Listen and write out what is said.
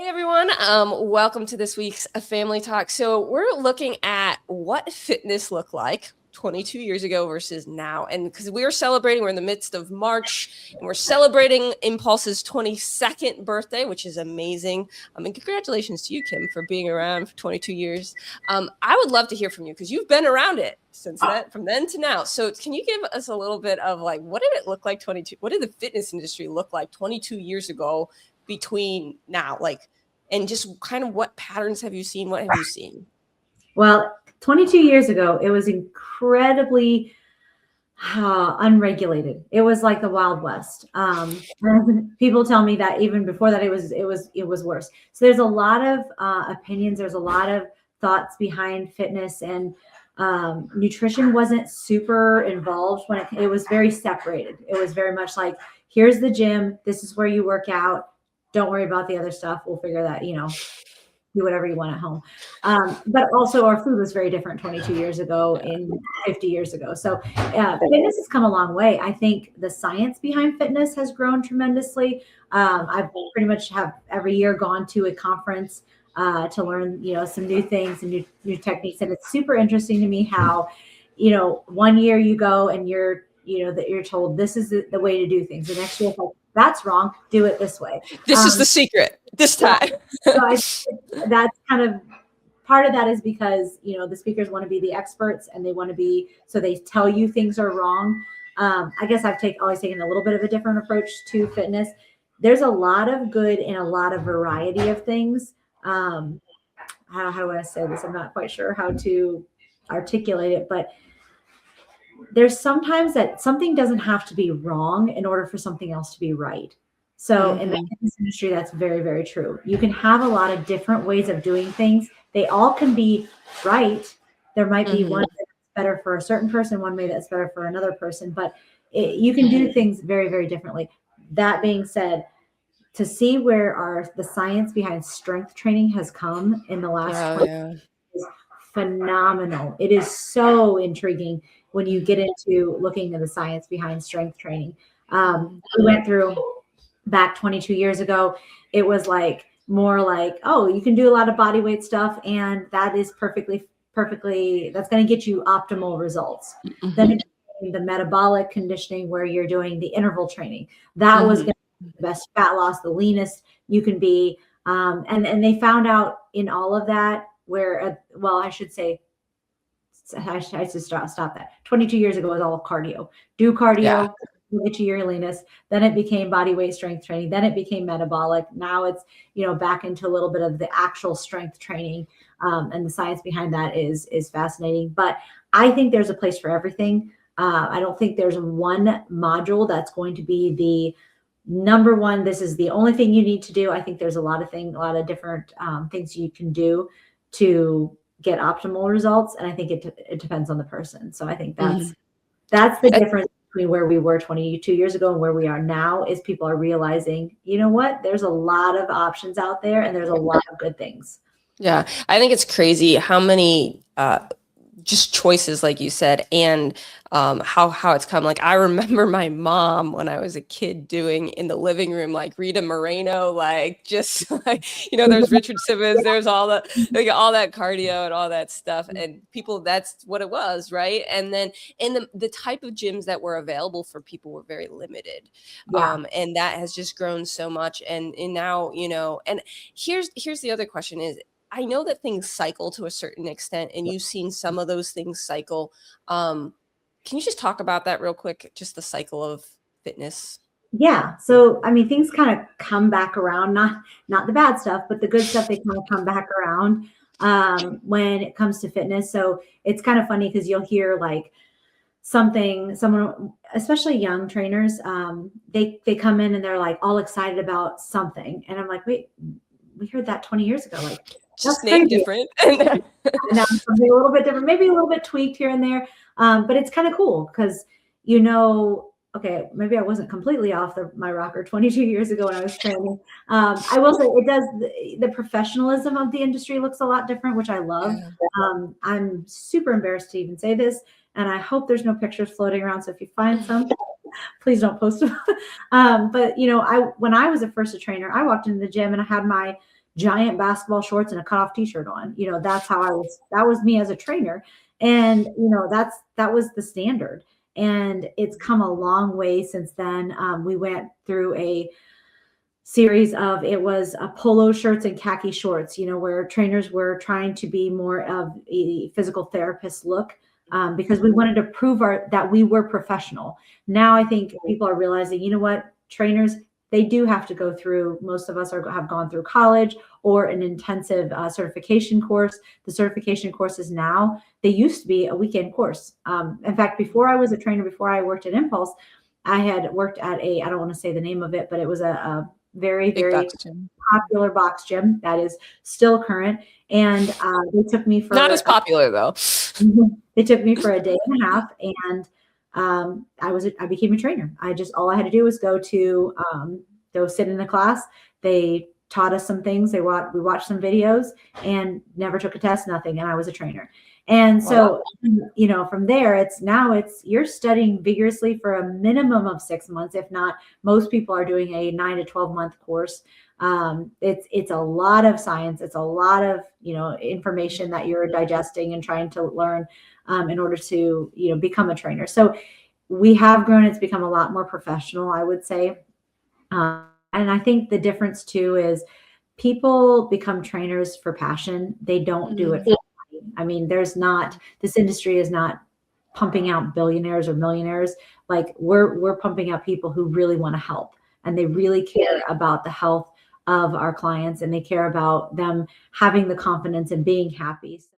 Hey everyone, welcome to this week's Family Talk. So we're looking at what fitness looked like 22 years ago versus now. And because we're in the midst of March, and we're celebrating Impulse's 22nd birthday, which is amazing. And congratulations to you, Kim, for being around for 22 years. I would love to hear from you because you've been around it since then, from then to now. So can you give us a little bit of like, what did it look like 22? What did the fitness industry look like 22 years ago between now, like, and just kind of what patterns have you seen? What have you seen? Well, 22 years ago, it was incredibly unregulated. It was like the Wild West. People tell me that even before that, it was worse. So there's a lot of opinions. There's a lot of thoughts behind fitness, and nutrition wasn't super involved when it was very separated. It was very much like, here's the gym. This is where you work out. Don't worry about the other stuff. We'll figure that, do whatever you want at home. But also our food was very different 22 years ago and 50 years ago. So fitness has come a long way. I think the science behind fitness has grown tremendously. I've pretty much have every year gone to a conference to learn, some new things and new techniques. And it's super interesting to me how, one year you go and you're told this is the way to do things. The next year, it's like, that's wrong. Do it this way. This is the secret this time. That's kind of part of that is because, the speakers want to be the experts and they want to be, so they tell you things are wrong. I guess I've always taken a little bit of a different approach to fitness. There's a lot of good and a lot of variety of things. How do I say this? I'm not quite sure how to articulate it, but there's sometimes that something doesn't have to be wrong in order for something else to be right. So in the fitness industry, that's very, very true. You can have a lot of different ways of doing things. They all can be right. There might be one that's better for a certain person, one way that's better for another person, but you can do things very, very differently. That being said, to see where the science behind strength training has come in the last 20 years is phenomenal. It is so intriguing when you get into looking at the science behind strength training. We went through back 22 years ago. It was like more like, oh, you can do a lot of body weight stuff, and that is perfectly, that's going to get you optimal results. Then the metabolic conditioning where you're doing the interval training. That was going to be the best fat loss, the leanest you can be. And they found out in all of that where, I should say, I should stop that. 22 years ago was all cardio. Do cardio, get to your leanest. Then it became body weight strength training. Then it became metabolic. Now it's, back into a little bit of the actual strength training. And the science behind that is fascinating. But I think there's a place for everything. I don't think there's one module that's going to be the number one. This is the only thing you need to do. I think there's a lot of different things you can do to get optimal results. And I think it depends on the person. So I think that's the difference between where we were 22 years ago and where we are now is people are realizing, there's a lot of options out there and there's a lot of good things. Yeah. I think it's crazy how many just choices, like you said, and how it's come. Like I remember my mom when I was a kid doing in the living room, like Rita Moreno, like just like, there's Richard Simmons, there's all that cardio and all that stuff. And people, that's what it was. Right. And then in the type of gyms that were available for people were very limited. And that has just grown so much. And now, and here's the other question is, I know that things cycle to a certain extent, and you've seen some of those things cycle. Can you just talk about that real quick? Just the cycle of fitness. Yeah. So, things kind of come back around, not the bad stuff, but the good stuff, they kind of come back around when it comes to fitness. So it's kind of funny because you'll hear like someone, especially young trainers, they come in and they're like all excited about something. And I'm like, wait, we heard that 20 years ago. Like, just name different. Now something a little bit different, maybe a little bit tweaked here and there. But it's kind of cool because, okay, maybe I wasn't completely off my rocker 22 years ago when I was training. I will say it does, the professionalism of the industry looks a lot different, which I love. I'm super embarrassed to even say this, and I hope there's no pictures floating around. So if you find some, please don't post them. But when I was first a trainer, I walked into the gym and I had my giant basketball shorts and a cutoff t-shirt on. That's how that was me as a trainer. And, that was the standard. And it's come a long way since then. We went through a series of, it was a polo shirts and khaki shorts, where trainers were trying to be more of a physical therapist look, because we wanted to prove that we were professional. Now I think people are realizing, what, trainers, they do have to go through, most of us have gone through college or an intensive certification course. The certification courses now, they used to be a weekend course. In fact, before I was a trainer, before I worked at Impulse, I had worked at I don't want to say the name of it, but it was a very, Big very box gym. popular box gym that is still current. And they took me for Not as popular though. They took me for a day and a half, and I became a trainer. All I had to do was go sit in the class. They taught us some things. We watched some videos and never took a test, nothing. And I was a trainer. And so, from there, you're studying vigorously for a minimum of 6 months. If not, most people are doing a 9 to 12-month course. It's a lot of science. It's a lot of, information that you're digesting and trying to learn, in order to, become a trainer. So we have grown. It's become a lot more professional, I would say. And I think the difference too is people become trainers for passion. They don't do it for money. I mean, this industry is not pumping out billionaires or millionaires. Like we're pumping out people who really want to help, and they really care about the health of our clients, and they care about them having the confidence and being happy.